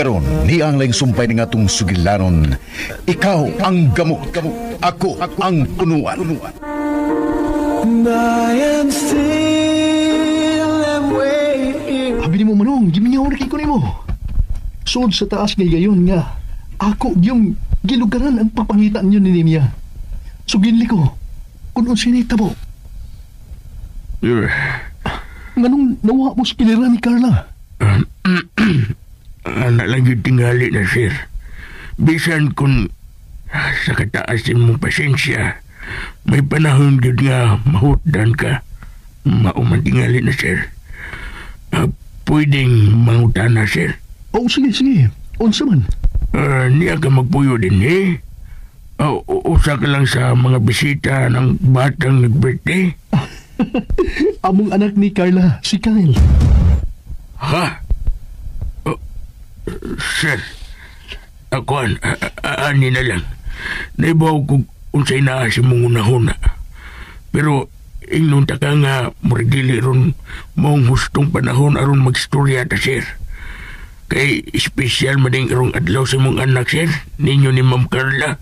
Karon, niya ang laing sumpay ni nga tong sugilanon. Ikaw ang gamot, ako ang punuan. Abi ni mo manong, gimingaw na kay ko nimo. Sud sa taas ngay gayon nga ako yung gilugaran ang papangitan niyo ni Nimya. Suginli ko kung unsa ni tabo. Nganong nawa mo sa kilira ni Carla? Anak lang yung tingali na, sir. Bisan kung sa kataasin mong pasensya, may panahon yun nga mahutdan ka. Mauman tingali na, sir. Pwedeng mangutan na, sir. Oh, sige. Unsa man? Niya ka magpuyo din, eh. Usa ka lang sa mga bisita ng batang nag-birthday. Among anak ni Carla, si Kyle. Ha? Sir, ako ani na lang. Naibaw ko kung sa'y naasi mong unahuna. Pero, ingnon ta ka nga, marigili ron mong hustong panahon aron magstorya ta, sir. Kay, espesyal mading arong adlaw sa mong anak, sir, ninyo ni Ma'am Carla.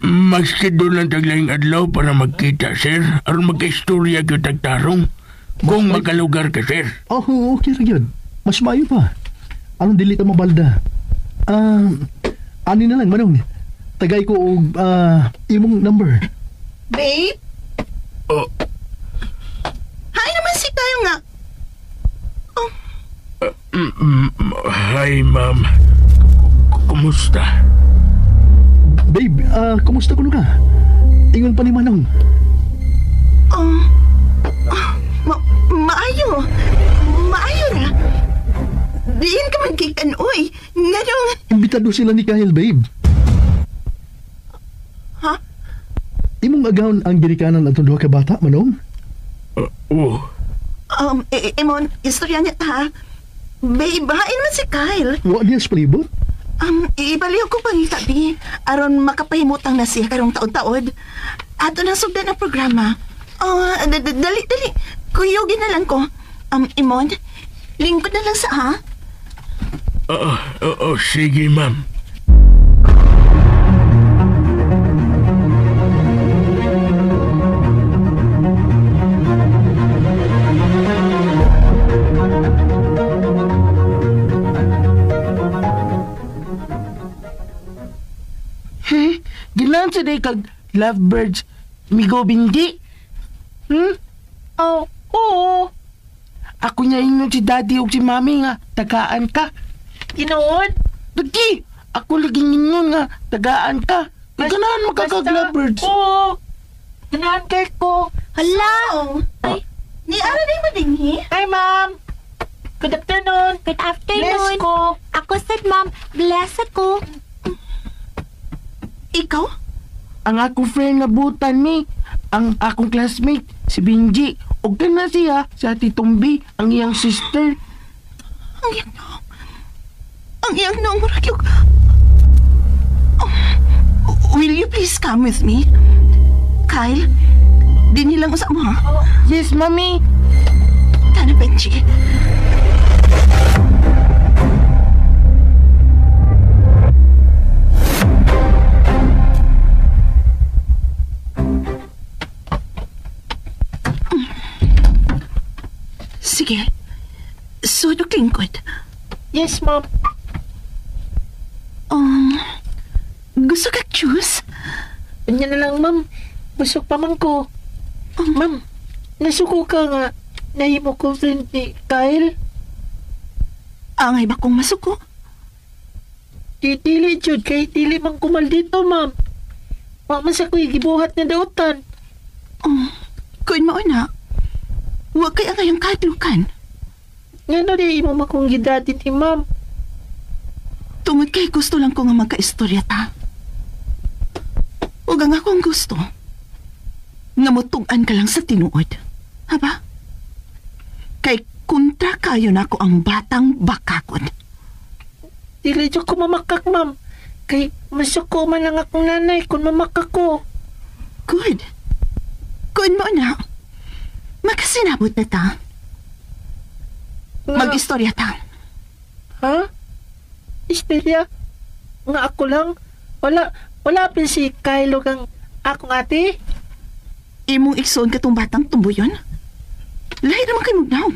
Mag-schedule lang taglaying adlaw para magkita, sir, aron magka-istorya kayo tagtarong. Kung makalugar ka, sir. Oh, okay ra gyud. Mas maayo pa. Anong dili ta mabalda? Ani na lang manong. Tagay ko og imong number. Babe? Oh. Hi naman si tayo nga. Oh. Hi, ma'am. Kumusta? Babe, kumusta kuno ka? Ingon pa ni manong. Maayo. Maayo na. Diin ka magkikan, oy. Nganong... Imbitado sila ni Kyle, babe. Ha? Imong agawon ang ginikanan atong duha ka bata, manong? Oh. Imon, istorya niya ta. Babe, hain man si Kyle. Wa niya sa palibot? Ibaliw ko pang itabi. Aron makapahimutang na siya karong taod-taod. Ato nang sugdan ang programa. Dali. Kuyogin na lang ko. Imon, lingkod na lang sa ha? Sige, ma'am. Gilan sa day kag lovebirds migo bindi? Oh, oo. Ako niya ingon si daddy o si mami nga tagaan ka. Ginoon? Dagi, ako lagi ingon nga tagaan ka. Ganahan magkakag lovebirds. Oo. Ganahan kay ko. Hala! Ay, ni ara day madinghi? Hi, ma'am. Good afternoon. Good afternoon. Bless ko. Ako sad, ma'am. Bless ako. Ikaw? Ang akong friend nga butan ni, ang akong classmate, si Benji. O na siya, sa Titumbi, ang iyang sister. Ang iyang nong muragyog. Will you please come with me? Kyle, di nilang usap mo, ha? Yes, mami. Tana, Benji. Sige. Sudok lingkod. Yes, ma'am. Gusto ka juice? Anya na lang, ma'am. Busog pa man ko. Ma'am, nasuko ka nga. Nahimo ko friend ni Kyle. Angay ba kong masuko? Dili, Jud. Kay dili man kumal dito, ma'am. Maman sa kuy gibuhat na dautan. Kuin mo na. Huwag kaya kayong kadlukan. Nga na di mo makong gidatin ni ma'am. Tungod kay gusto lang ko nga magkaistorya ta. Huwag ang akong gusto. Namutugan ka lang sa tinuod. Haba? Kay kontra kayo na ako ang batang bakakon. Dili dyan ko mamakak, ma'am. Kay masuko man lang akong nanay kung mamakak ko. Good. Good mo na. Magkasinabot na ta. Mag-istorya ta. Ha? istorya. Nga ako lang, wala pa si Kyle kang akong ate. Imong ikson katong batang tumboyon? Lahi naman kayo magnaw.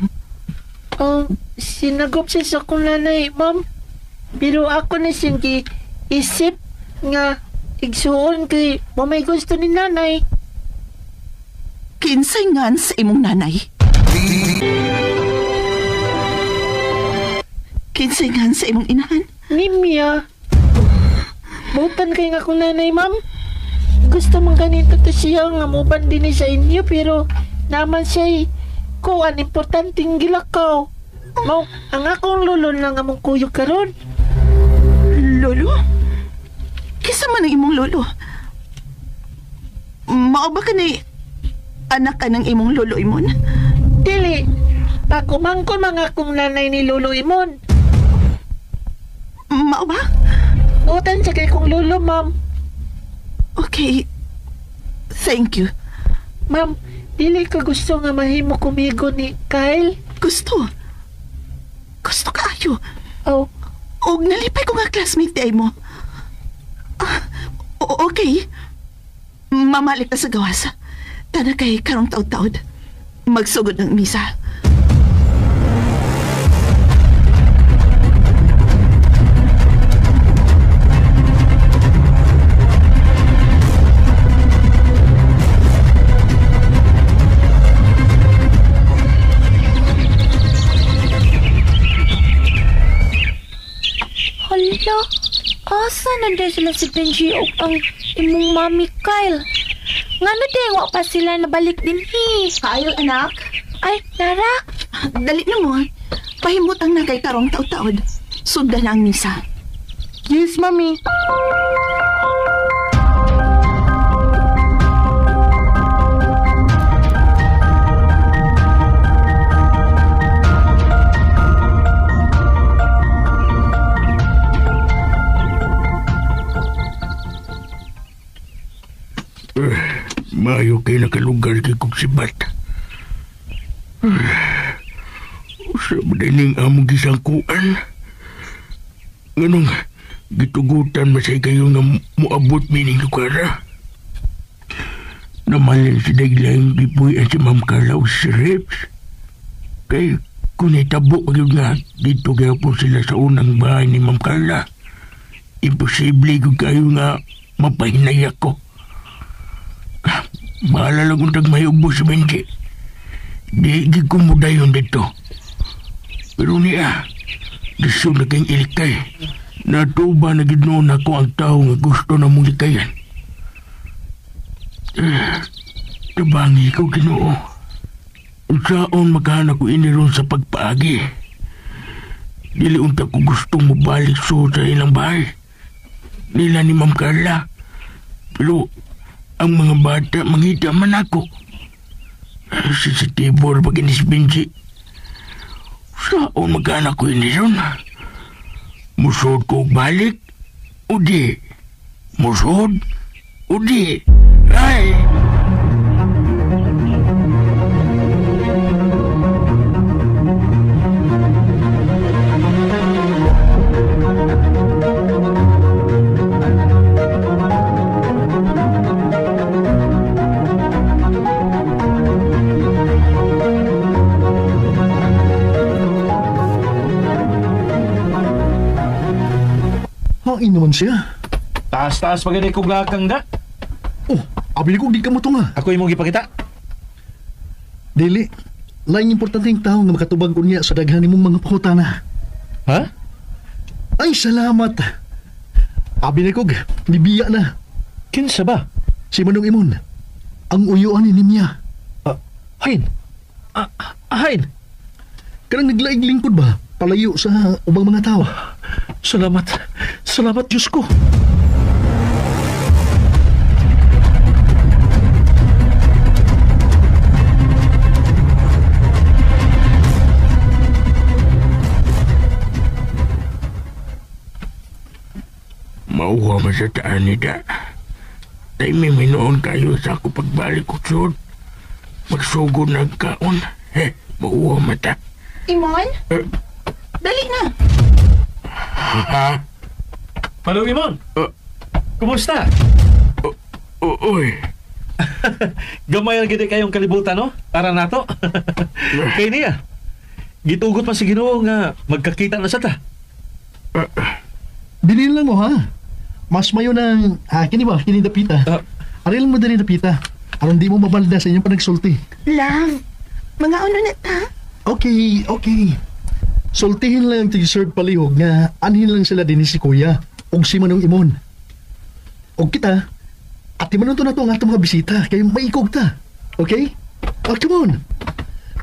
Sinagop siya sa akong nanay, ma'am. Pero ako na siyang isip nga igsuon kay mamay gusto ni nanay. Kinsay ngan sa imong nanay? Kinsay ngan sa imong inahan? Nimya. Butan kay nga akong nanay, ma'am. Gusto man ganito to siya nga muban din sa inyo pero naman siya kuan importanteng gilakaw. Mau, ang akong lolo lang among kuyog karon. Lolo? Kisa man ang imong lolo? Mao ba ka ni anak ka ng imong lolo imon? Dili, pagkumangkon mga akong nanay ni lolo imon. Mao ba? Butan siya kay kong lolo, ma'am. Okay. Thank you. Ma'am, dili ka gusto nga mahimo kumigo ni Kyle? Gusto. Gusto kaayo. Oh, Og nalipay ko nga classmate di ay mo. Okay. Mamalik na sa gawas. Tana kay karong taod-taod. Magsugod ng misa. Hala, asa nandiyan sila si Benji o ang imong mami Kyle? Nga na din, wa pa sila nabalik din Kyle, anak. Ay, narak. Dali na mo. Pahimutang na kay karong taod-taod. Sundan na ang misa. Yes, mami. Maayo kayo nakalugar kay kong sibat. Sa madaling among gisangkuan. Nganong gitugutan masay kayo nga muabot mining lugar. Namalin si Daglayang gipuy si Ma'am Carla o si Reps. Kay kung itabo yun nga dito kaya po sila sa unang bahay ni Ma'am Carla. Imposible kung kayo nga mapahinay ako. Bahala lang kung tagmayubo si Benji. Di kumudayon dito. Pero niya, gusto na kayong ilikay. Natuba na ginoon ako ang tao nga gusto na mong likayan. Tabangi ko Ginoo. Unsaon maghanap ko iniron sa pagpaagi. Dili unta ko gustong mabalik sa ilang bahay. Nila ni Ma'am Carla. Pero ang mga bata mangita man ako. Sensitibo pag inis Benji. Saan mag-anak ko iniron? Musod ko balik? O di? Musod? O di? Ay! Hain naman siya. Taas-taas pagani kong gakang da. Oh, abili ko di ka mo to nga. Ako imong ipakita. Dili, laing importanteng tao nga makatubag ko niya sa daghan nimong mga pangutana. Ha? Ay, salamat. Abili ko, nibiya na. Kinsa ba? Si Manong Imon, ang uyuan ni Nimya. Hain. Hain. Kanang naglaig lingkod ba? Palayo sa ubang mga tao. Salamat. Salamat, Diyos ko. Mauwa man sa taan ni da. Tay may minoon kayo sa ako pagbalik ko sud. Magsugod ng kaon. Mauwa mata. Imon? Dali na. Ha? Manong Imon! Kumusta? Uy. Gamay ang gini kayong kalibutan, no? Para nato. Kaya niya. Gitugot pa si Ginoo nga magkakita na sa ta. Bilin lang mo, ha? Mas mayo ng, kini ba? Kini dapita. Aril mo dali dapita. Aron di mo mabalda sa inyong panagsulti. Lang, mga ano na ta? Okay. Sultihin lang ti Sir Palihog nga anhin lang sila din si Kuya og si Manong Imon. Og kita, ati manon to na to ang atong mga bisita kay maikog ta. Okay? Oh, come on.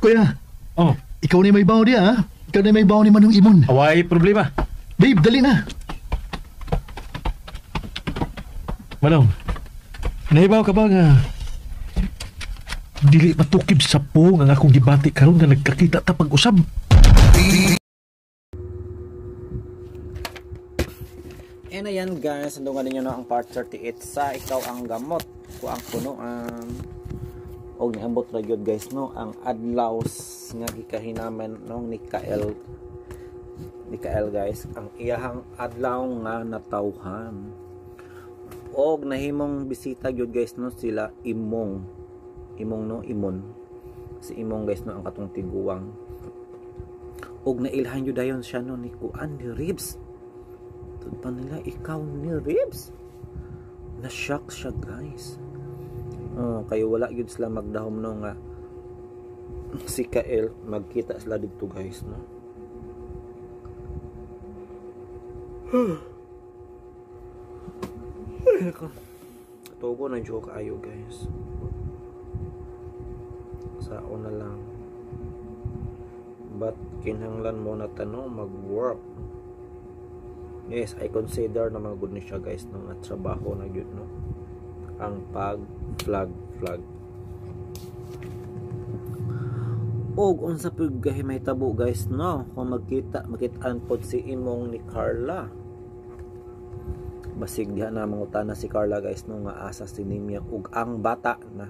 Kuya, Oh, ikaw na may bawo diya, ha? Ikaw na may bawo ni Manong Imon. away problema. Babe, dali na. Manong, nahibaw ka ba nga dili matukib sa po nga akong gibati karon nga nagkakita ta pag-usab? And ayan guys, andungan ninyo na ang part 38 sa Ikaw ang Gamot ko ang puno og niabot ra gyud guys no ang adlaw nga gikahinamen nung ni Kael guys ang iyahang adlaw nga natawhan og nahimong bisita gyud guys no sila imong no imon si imong guys no ang katong tiguang og nailhan gyud dayon siya no ni Kuan ni Ribs pa nila ikaw ni Ribs na shock siya guys kayo wala yun sila magdahom no nga si Kael magkita sila dito guys no tugo na joke ayo guys sa una lang but kinahanglan mo na tanong mag-work. Yes, I consider na mga good ni siya guys no at trabaho na yun no ang pag-flag og unsa pud gahimay tabo guys no kung makitaan pod si imong ni Carla basig diha na mangutana si Carla guys no nga asa si Nimya ug ang bata na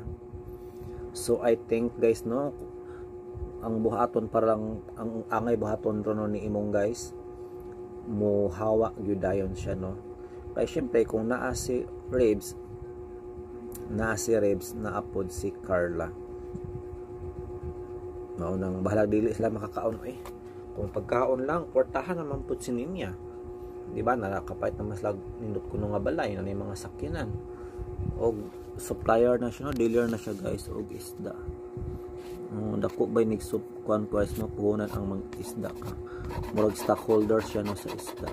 so I think guys no ang buhaton parang ang angay buhaton ron ni imong guys mo hawak gyud dayon siya no kay syempre kung naa si Ribs naapod si Carla maunang bahalag dili sila makakaon kung pagkaon lang portahan naman pud si Nimya di ba nakakapait naman sila nindot kuno nga balay na mga sakyanan og supplier na siya no dealer na siya guys og isda dako ba nig sup kuan guys no puhunan ang mga isda ka murag stockholder siya no sa isda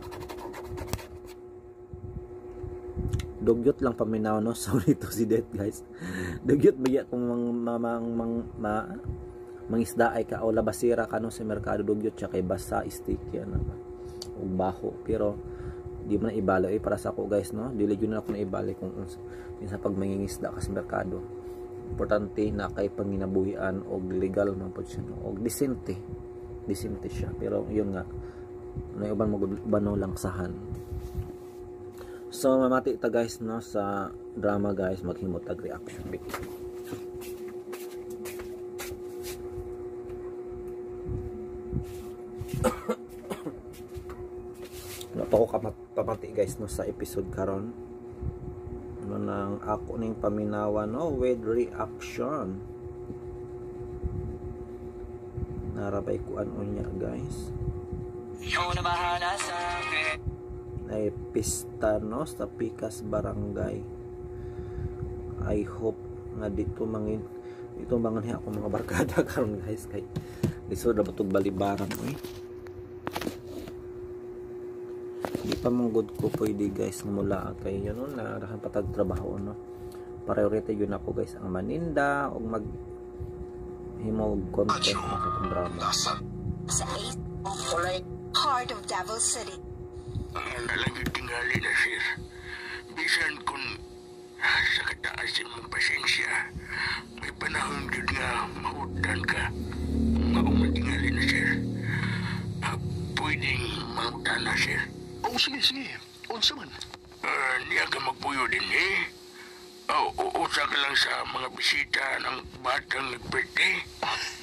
dugyot lang paminaw no sorry to si Det guys dugyot biya kung mang isda ay ka o labasira ka no sa merkado dugyot siya kay basa stick yan ug baho pero di man ibalo para sa ako guys no dili gyud na ako na ibalik kung sa pag mangingisda ka sa merkado importante na kay panginabuhian og legal man pud siya no og disente siya pero yun nga may uban mo lang sahan so mamati ta guys no sa drama guys maghimot tag reaction video nato ko pamati guys no sa episode karon no nang ako ning paminawa no with reaction narabay kuan unya guys ikaw na bahala sa akin ay pista no sa Pikas Barangay I hope nga dito mangin ako mga barkada karon guys kay lisod ra batog balibaran di pa manggod ko pwede guys mula kay yun no na rahan patag trabaho no priority yun ako guys ang maninda og mag himog content sa itong drama sa heart of Davao City nalang tingali na sir bisan kung sa kataasin mong pasensya may panahon yun nga mahutan ka matingali na sir pwedeng mahutan na sir. Oh, sige. Unsa man? Niya ka magpuyo din usa ka lang sa mga bisita ng batang nag-birthday.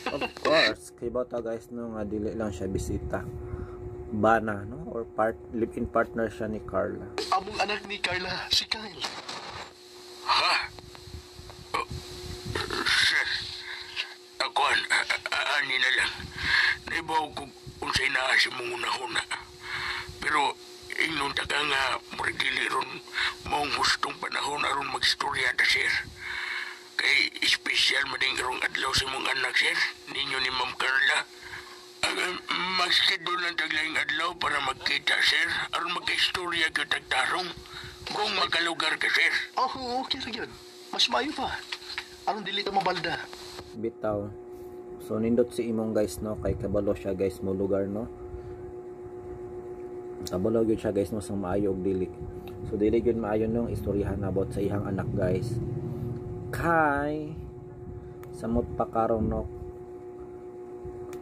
Of course, kay bata guys no nga dili lang siya bisita. bana, no? Or live-in partner siya ni Carla. Among anak ni Carla, si Kyle. Ha? Sir, akuan, ani na lang. Naibaw ko kung sa'y naasi mong una-una. Pero, ingnon ta ka nga, muridili ron, maong hustong panahon aron mag-istorya ta, sir. Kay, espesyal mading karong adlaw sa mong anak, sir, ninyo ni Ma'am Carla. Mag-schedule ng taglayang adlaw para magkita, sir, aron magka-istorya ka tagtarong. Kung makalugar ka, sir. Oh, okay ra yun. Mas mayo pa. Anong dili ka mabalda? Bitaw. So, nindot si imong guys, no? Kay kabalo siya, guys, mo lugar, no? Kabalo yun siya, guys, no? Sang maayo og dili. So, dili yun maayo nung istoryahan about sa ihang anak, guys. Kay samot pa karon, no?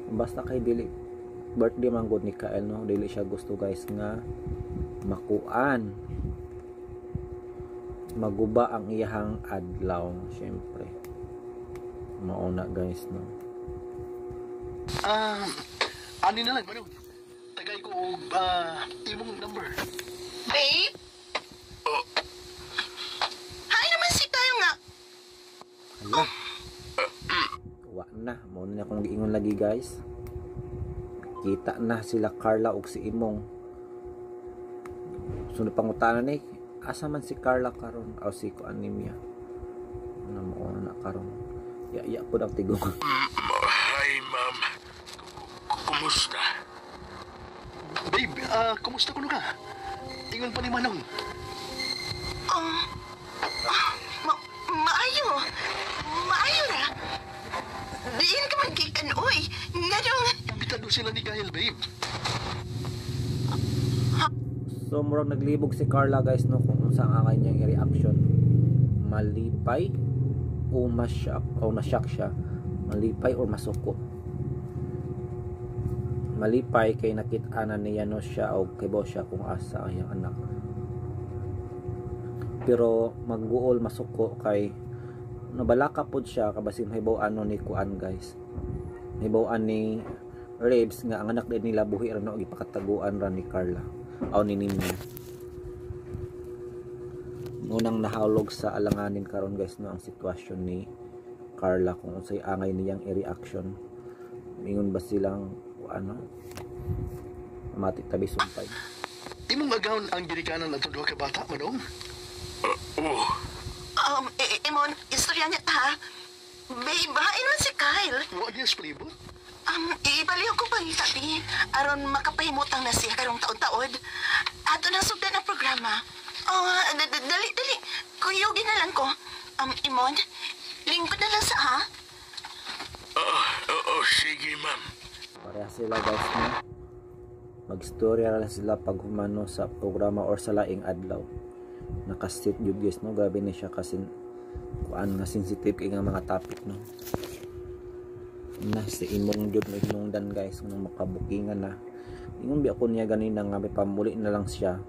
Basta kay dili birthday man gud ni Kyle, no? Dili siya gusto, guys, nga makuan maguba ang iyahang adlaw, syempre. Mauna, guys, no? Ani na lang, manong. Tagay ko imong number. Babe? Hi naman si tayo nga. Hala. Wa na. Mauna na akong giingon lagi, guys. Kita na sila Carla ug si Imong. Sunod pangutanan ni, asa man si Carla karon o si Anemia? Ano mo na karon? Ya po ang tigong. Hi, ma'am. Kumusta? Babe, kumusta ko ka? Ingon pa ni Manong. Maayo. Maayo ra. Diin ka man kikan, oy. Ngadong... Kabitado sila ni Kyle, babe. So, murag naglibog si Carla, guys, no, kung saan ang kanyang reaction. Malipay o masyak o nasyak siya. Malipay o masuko. Malipay kay nakit-anan niya, no, siya o kibaw siya kung asa ang iyang anak. Pero magguol masuko kay nabalaka pod siya kabasin hibaw ano ni kuan, guys. Hibaw ni Rebs nga ang anak din nila buhi ra, no, gipakataguan ra ni Carla. Aw ni Nimya. Ngunang nahulog sa alanganin karon, guys, no, ang sitwasyon ni Carla kung unsay angay niyang i-reaction. Mingon ba silang ano? Mati tabi sumpay. Imong agawon ang ginikanan ng duha ka bata, Manong? Imon, istorya niya ta. Babe, hain man si Kyle. Wa niya palibot? Ibaliw ko pang itabi. Aron makapahimutang na siya karong taon-taon. Ato na sugdan ang programa. Dali. Kuyogin na lang ko. Imon, lingkod na lang sa ha? Sige, ma'am. Pareha sila, guys, no? Mag-storya lang sila pag humano sa programa or sa laing adlaw. Nakasit yun, guys, no? Grabe na siya kasi kuan nga sensitive kay nga mga topic, no? Na si Imong jud no hinungdan, guys, nung makabukingan na. Ingon bi ako niya ganina nga may pamuli na lang siya.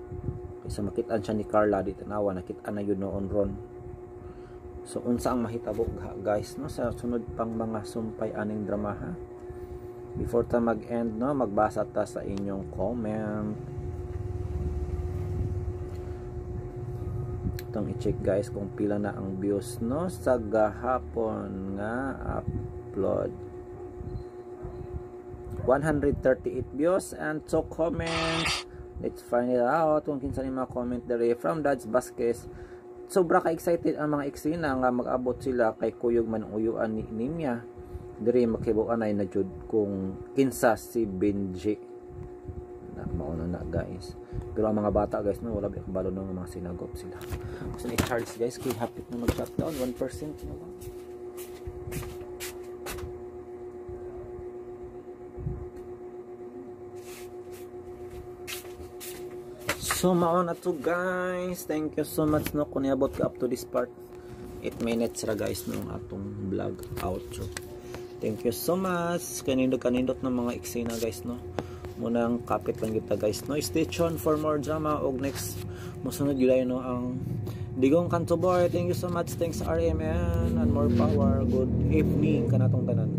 Kaysa makitaan siya ni Carla di tanawa, nakita na yun noon ron. So unsa ang mahitabo, guys, no, sa sunod pang mga sumpay aning drama, ha? Before ta mag-end, no, magbasa ta sa inyong comment. Itong i-check, guys, kung pila na ang views, no, sa gahapon nga upload. 138 views and 2 comments. Let's find it out kung kinsa ni mga comment dere from Dads Vasquez. Sobra ka excited ang mga eksena nga mag-abot sila kay kuyog man uyuan ni Nimya. Dere makibuan ay na jud kung kinsa si Benji. Na mauna na, guys. Pero ang mga bata, guys, no, wala ba balo ng mga sinagop sila. So i-charge, guys, kay hapit na mag-shutdown 1%, no ba? So mao na to, guys. Thank you so much, no, kung niabot ka up to this part. 8 minutes ra, guys, no, atong vlog outro. Thank you so much. Kanindot ng mga eksena, guys, no. Munang kapit lang kita, guys, no. Stay tuned for more drama og next musunod yun, no, ang Digong Kanto Boy. Thank you so much. Thanks RMN and more power. Good evening kanatong tanan.